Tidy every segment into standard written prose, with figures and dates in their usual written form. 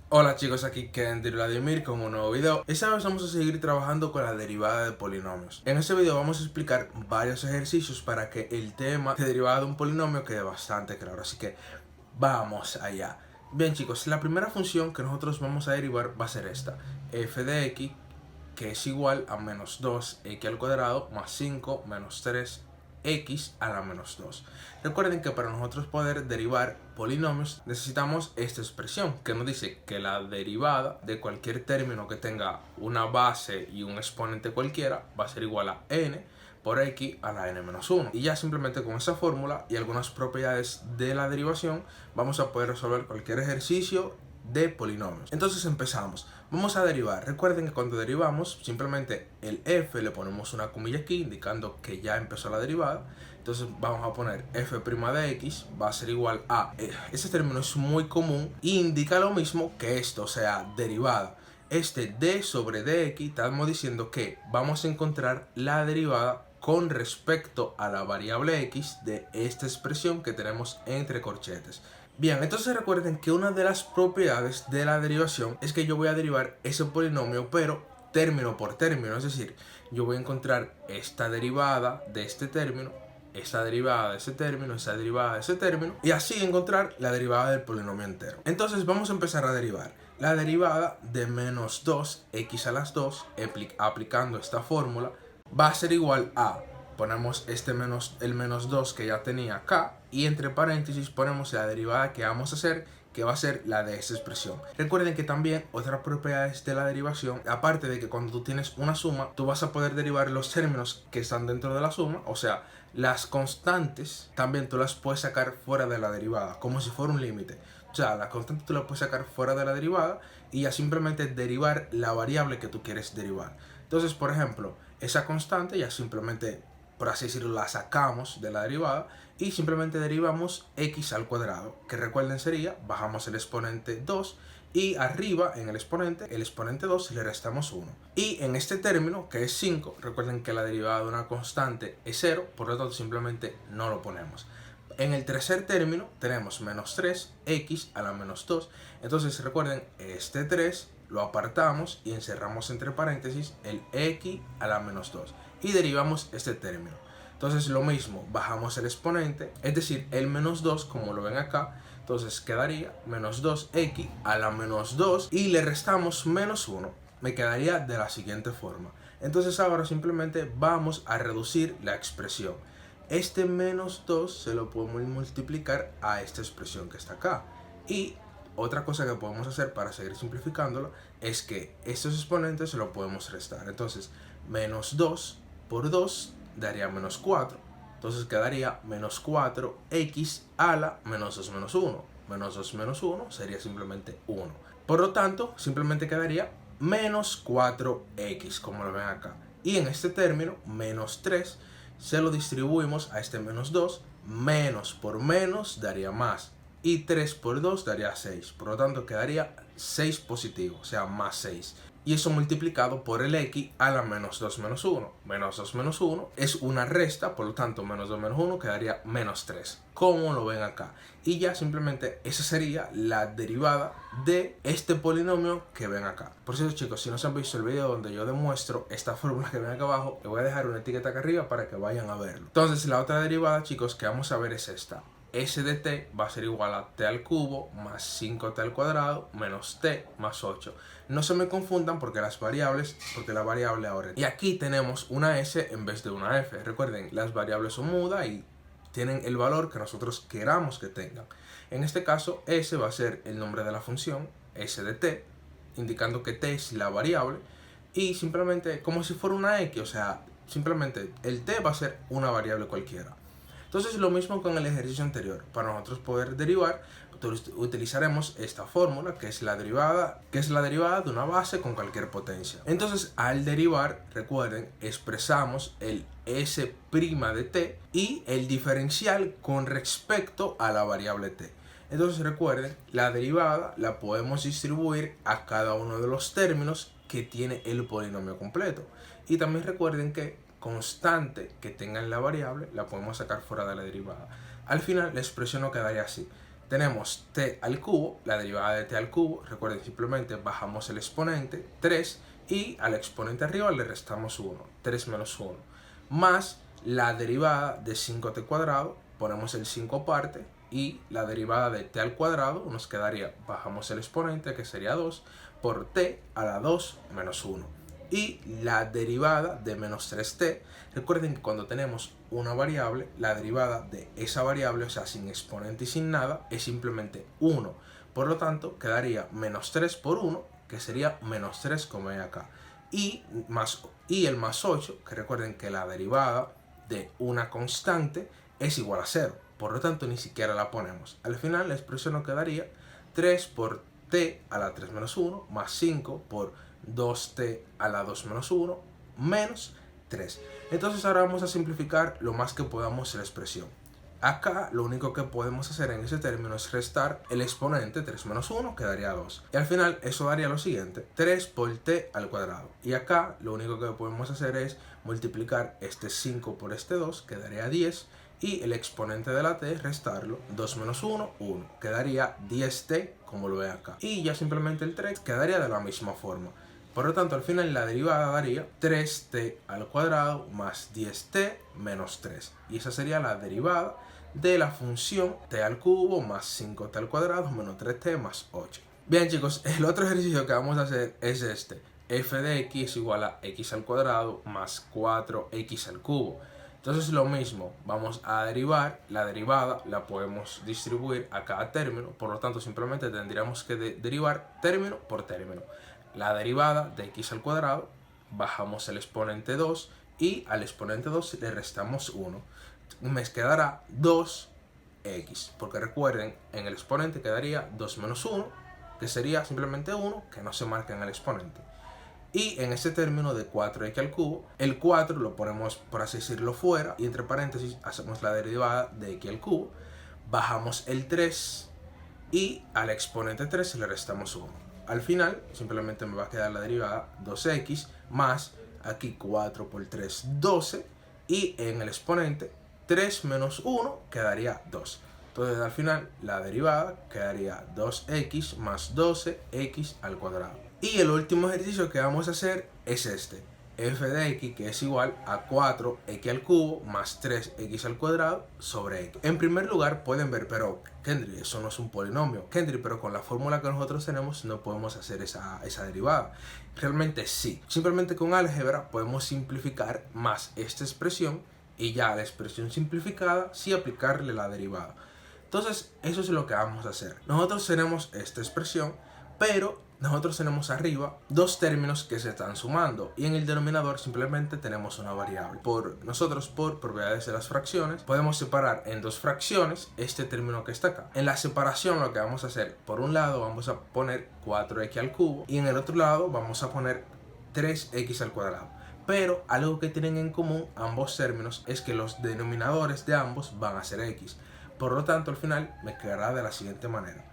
Hola chicos, aquí Ken Vladimir con un nuevo video. Esta vez vamos a seguir trabajando con la derivada de polinomios. En este video vamos a explicar varios ejercicios para que el tema de derivada de un polinomio quede bastante claro. Así que vamos allá. Bien chicos, la primera función que nosotros vamos a derivar va a ser esta. F de x, que es igual a menos 2x al cuadrado más 5 menos 3x a la menos 2. Recuerden que para nosotros poder derivar polinomios necesitamos esta expresión que nos dice que la derivada de cualquier término que tenga una base y un exponente cualquiera va a ser igual a n por x a la n-1. Y ya simplemente con esa fórmula y algunas propiedades de la derivación vamos a poder resolver cualquier ejercicio de polinomios. Entonces empezamos. Vamos a derivar. Recuerden que cuando derivamos, simplemente el f le ponemos una comilla aquí indicando que ya empezó la derivada. Entonces vamos a poner f' de x va a ser igual a... Este término es muy común e indica lo mismo que esto, o sea, derivada. Este d sobre dx, estamos diciendo que vamos a encontrar la derivada con respecto a la variable x de esta expresión que tenemos entre corchetes. Bien, entonces recuerden que una de las propiedades de la derivación es que yo voy a derivar ese polinomio, pero término por término. Es decir, yo voy a encontrar esta derivada de este término, esta derivada de ese término, esta derivada de ese término, y así encontrar la derivada del polinomio entero. Entonces vamos a empezar a derivar. La derivada de menos 2x a las 2, aplicando esta fórmula, va a ser igual a... Ponemos el menos 2 que ya tenía acá y entre paréntesis ponemos la derivada que vamos a hacer, que va a ser la de esta expresión. Recuerden que también otras propiedades de la derivación, aparte de que cuando tú tienes una suma, tú vas a poder derivar los términos que están dentro de la suma, o sea, las constantes también tú las puedes sacar fuera de la derivada, como si fuera un límite. O sea, la constante tú la puedes sacar fuera de la derivada y ya simplemente derivar la variable que tú quieres derivar. Entonces, por ejemplo, esa constante ya simplemente, por así decirlo, la sacamos de la derivada y simplemente derivamos x al cuadrado, que recuerden sería, bajamos el exponente 2 y arriba en el exponente 2 le restamos 1. Y en este término, que es 5, recuerden que la derivada de una constante es 0, por lo tanto simplemente no lo ponemos. En el tercer término tenemos menos 3x a la menos 2. Entonces recuerden, este 3 lo apartamos y encerramos entre paréntesis el x a la menos 2 y derivamos este término. Entonces lo mismo, bajamos el exponente, es decir, el menos 2 como lo ven acá. Entonces quedaría menos 2x a la menos 2 y le restamos menos 1. Me quedaría de la siguiente forma. Entonces ahora simplemente vamos a reducir la expresión. Este menos 2 se lo podemos multiplicar a esta expresión que está acá. Y otra cosa que podemos hacer para seguir simplificándolo es que estos exponentes se lo podemos restar. Entonces, menos 2 por 2 daría menos 4. Entonces quedaría menos 4x a la menos 2 menos 1. Menos 2 menos 1 sería simplemente 1. Por lo tanto, simplemente quedaría menos 4x, como lo ven acá. Y en este término, menos 3, se lo distribuimos a este menos 2. Menos por menos daría más. Y 3 por 2 daría 6. Por lo tanto, quedaría 6 positivo, o sea, más 6. Y eso multiplicado por el x a la menos 2 menos 1. Menos 2 menos 1 es una resta, por lo tanto, menos 2 menos 1 quedaría menos 3. Como lo ven acá. Y ya simplemente esa sería la derivada de este polinomio que ven acá. Por cierto, chicos, si no se han visto el video donde yo demuestro esta fórmula que ven acá abajo, les voy a dejar una etiqueta acá arriba para que vayan a verlo. Entonces, la otra derivada, chicos, que vamos a ver es esta. S de t va a ser igual a t al cubo más 5t al cuadrado menos t más 8. No se me confundan porque la variable ahora... Y aquí tenemos una s en vez de una f. Recuerden, las variables son mudas y tienen el valor que nosotros queramos que tengan. En este caso, s va a ser el nombre de la función, s de t, indicando que t es la variable. Y simplemente, como si fuera una x, o sea, simplemente el t va a ser una variable cualquiera. Entonces lo mismo con el ejercicio anterior. Para nosotros poder derivar, utilizaremos esta fórmula que es la derivada de una base con cualquier potencia. Entonces al derivar, recuerden, expresamos el s' de t y el diferencial con respecto a la variable t. Entonces recuerden, la derivada la podemos distribuir a cada uno de los términos que tiene el polinomio completo. Y también recuerden que constante que tenga en la variable la podemos sacar fuera de la derivada. Al final la expresión no quedaría así. tenemos t al cubo, la derivada de t al cubo, recuerden simplemente bajamos el exponente, 3, y al exponente arriba le restamos 1, 3 menos 1, más la derivada de 5t cuadrado, ponemos el 5 aparte, y la derivada de t al cuadrado nos quedaría, bajamos el exponente que sería 2, por t a la 2 menos 1. Y la derivada de menos 3t, recuerden que cuando tenemos una variable, la derivada de esa variable, o sea, sin exponente y sin nada, es simplemente 1. Por lo tanto, quedaría menos 3 por 1, que sería menos 3 como hay acá. Y el más 8, que recuerden que la derivada de una constante es igual a 0. Por lo tanto, ni siquiera la ponemos. Al final, la expresión nos quedaría 3 por t a la 3 menos 1 más 5 por 2t a la 2 menos 1 menos 3. Entonces ahora vamos a simplificar lo más que podamos la expresión. Acá lo único que podemos hacer en ese término es restar el exponente 3 menos 1, que daría 2. Y al final eso daría lo siguiente, 3 por t al cuadrado. Y acá lo único que podemos hacer es multiplicar este 5 por este 2, que daría 10. Y el exponente de la t, restarlo, 2 menos 1, 1. Quedaría 10t, como lo ve acá. Y ya simplemente el 3 quedaría de la misma forma. Por lo tanto, al final la derivada daría 3t al cuadrado más 10t menos 3. Y esa sería la derivada de la función t al cubo más 5t al cuadrado menos 3t más 8. Bien chicos, el otro ejercicio que vamos a hacer es este. F de x es igual a x al cuadrado más 4x al cubo. Entonces lo mismo, vamos a derivar, la derivada la podemos distribuir a cada término, por lo tanto simplemente tendríamos que derivar término por término. La derivada de x al cuadrado, bajamos el exponente 2 y al exponente 2 le restamos 1. Me quedará 2x, porque recuerden, en el exponente quedaría 2 menos 1, que sería simplemente 1, que no se marca en el exponente. Y en ese término de 4x al cubo, el 4 lo ponemos, por así decirlo, fuera, y entre paréntesis hacemos la derivada de x al cubo, bajamos el 3 y al exponente 3 le restamos 1. Al final simplemente me va a quedar la derivada 2x más aquí 4 por 3, 12, y en el exponente 3 menos 1 quedaría 2. Entonces al final la derivada quedaría 2x más 12x al cuadrado. Y el último ejercicio que vamos a hacer es este. F de x, que es igual a 4x al cubo más 3x al cuadrado sobre x. En primer lugar pueden ver, pero Kendry, eso no es un polinomio. Kendry, pero con la fórmula que nosotros tenemos no podemos hacer esa derivada. Realmente sí. Simplemente con álgebra podemos simplificar más esta expresión y ya a la expresión simplificada sí aplicarle la derivada. Entonces eso es lo que vamos a hacer. Nosotros tenemos esta expresión, pero nosotros tenemos arriba dos términos que se están sumando y en el denominador simplemente tenemos una variable. Nosotros, por propiedades de las fracciones, podemos separar en dos fracciones este término que está acá. En la separación lo que vamos a hacer, por un lado vamos a poner 4x al cubo y en el otro lado vamos a poner 3x al cuadrado. Pero algo que tienen en común ambos términos es que los denominadores de ambos van a ser x. Por lo tanto, al final me quedará de la siguiente manera.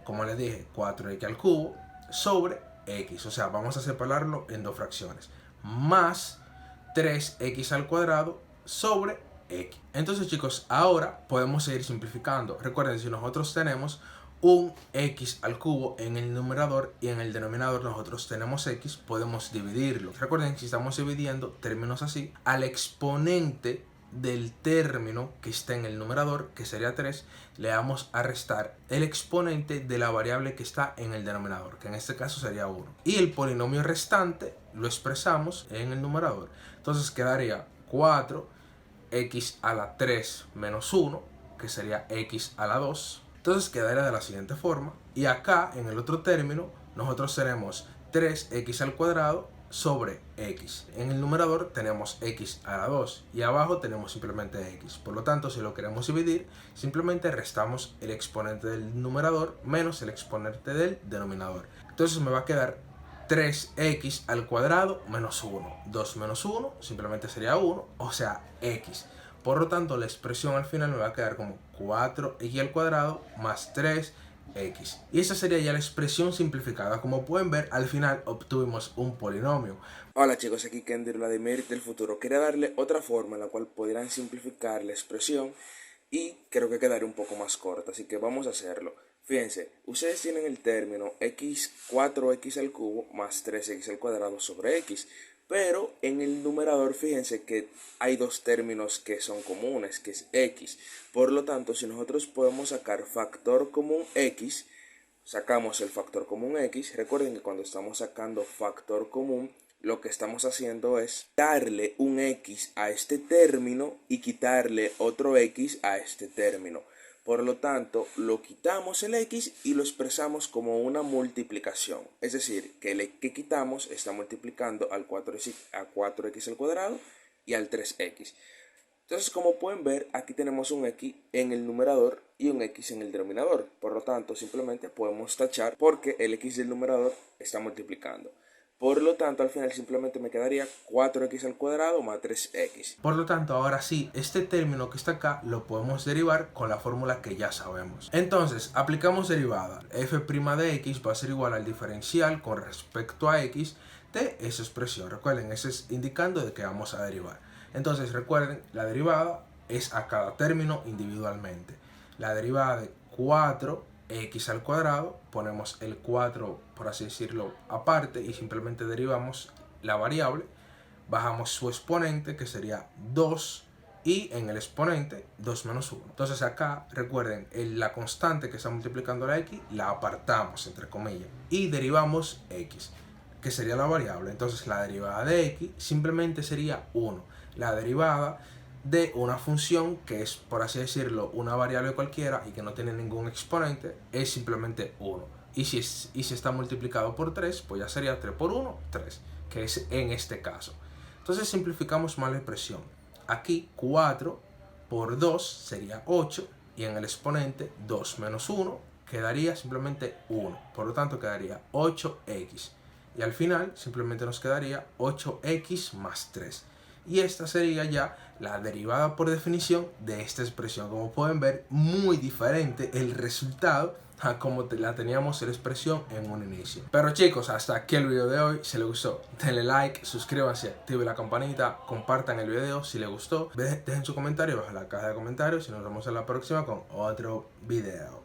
Como les dije, 4x al cubo sobre x, o sea, vamos a separarlo en dos fracciones, más 3x al cuadrado sobre x. Entonces chicos, ahora podemos seguir simplificando. Recuerden, si nosotros tenemos un x al cubo en el numerador y en el denominador nosotros tenemos x, podemos dividirlo. Recuerden que si estamos dividiendo términos así, al exponente del término que está en el numerador, que sería 3, le vamos a restar el exponente de la variable que está en el denominador, que en este caso sería 1. Y el polinomio restante lo expresamos en el numerador. Entonces quedaría 4x a la 3 menos 1, que sería x a la 2. Entonces quedaría de la siguiente forma. Y acá, en el otro término, nosotros tenemos 3x al cuadrado sobre x. En el numerador tenemos x a la 2 y abajo tenemos simplemente x. Por lo tanto, si lo queremos dividir, simplemente restamos el exponente del numerador menos el exponente del denominador. Entonces me va a quedar 3x al cuadrado menos 1. 2 menos 1 simplemente sería 1, o sea, x. Por lo tanto, la expresión al final me va a quedar como 4x al cuadrado más 3x. Y esa sería ya la expresión simplificada. Como pueden ver, al final obtuvimos un polinomio. Hola chicos, aquí Kendry Vladimir del futuro. Quería darle otra forma en la cual pudieran simplificar la expresión y creo que quedaría un poco más corta, así que vamos a hacerlo. Fíjense, ustedes tienen el término x 4x al cubo más 3x al cuadrado sobre x, pero en el numerador fíjense que hay dos términos que son comunes, que es x. Por lo tanto, si nosotros podemos sacar factor común x, sacamos el factor común x. Recuerden que cuando estamos sacando factor común, lo que estamos haciendo es darle un x a este término y quitarle otro x a este término. Por lo tanto, lo quitamos el x y lo expresamos como una multiplicación. Es decir, que el que quitamos está multiplicando al 4x al cuadrado y al 3x. Entonces, como pueden ver, aquí tenemos un x en el numerador y un x en el denominador. Por lo tanto, simplemente podemos tachar porque el x del numerador está multiplicando. Por lo tanto, al final simplemente me quedaría 4x al cuadrado más 3x. Por lo tanto, ahora sí, este término que está acá lo podemos derivar con la fórmula que ya sabemos. Entonces, aplicamos derivada. F' de x va a ser igual al diferencial con respecto a x de esa expresión. Recuerden, eso es indicando de que vamos a derivar. Entonces, recuerden, la derivada es a cada término individualmente. La derivada de 4x al cuadrado, ponemos el 4, por así decirlo, aparte y simplemente derivamos la variable. Bajamos su exponente, que sería 2, y en el exponente 2 menos 1. Entonces acá, recuerden, la constante que está multiplicando la x, la apartamos, entre comillas, y derivamos x, que sería la variable. Entonces la derivada de x simplemente sería 1. La derivada de una función que es, por así decirlo, una variable cualquiera y que no tiene ningún exponente, es simplemente 1. Y si está multiplicado por 3, pues ya sería 3 por 1, 3, que es en este caso. Entonces simplificamos más la expresión. Aquí 4 por 2 sería 8 y en el exponente 2 menos 1 quedaría simplemente 1. Por lo tanto quedaría 8x. Y al final simplemente nos quedaría 8x más 3. Y esta sería ya la derivada por definición de esta expresión. Como pueden ver, muy diferente el resultado a como la teníamos la expresión en un inicio. Pero chicos, hasta aquí el video de hoy. Si les gustó, denle like, suscríbanse, activen la campanita, compartan el video si les gustó. Dejen su comentario bajo la caja de comentarios y nos vemos en la próxima con otro video.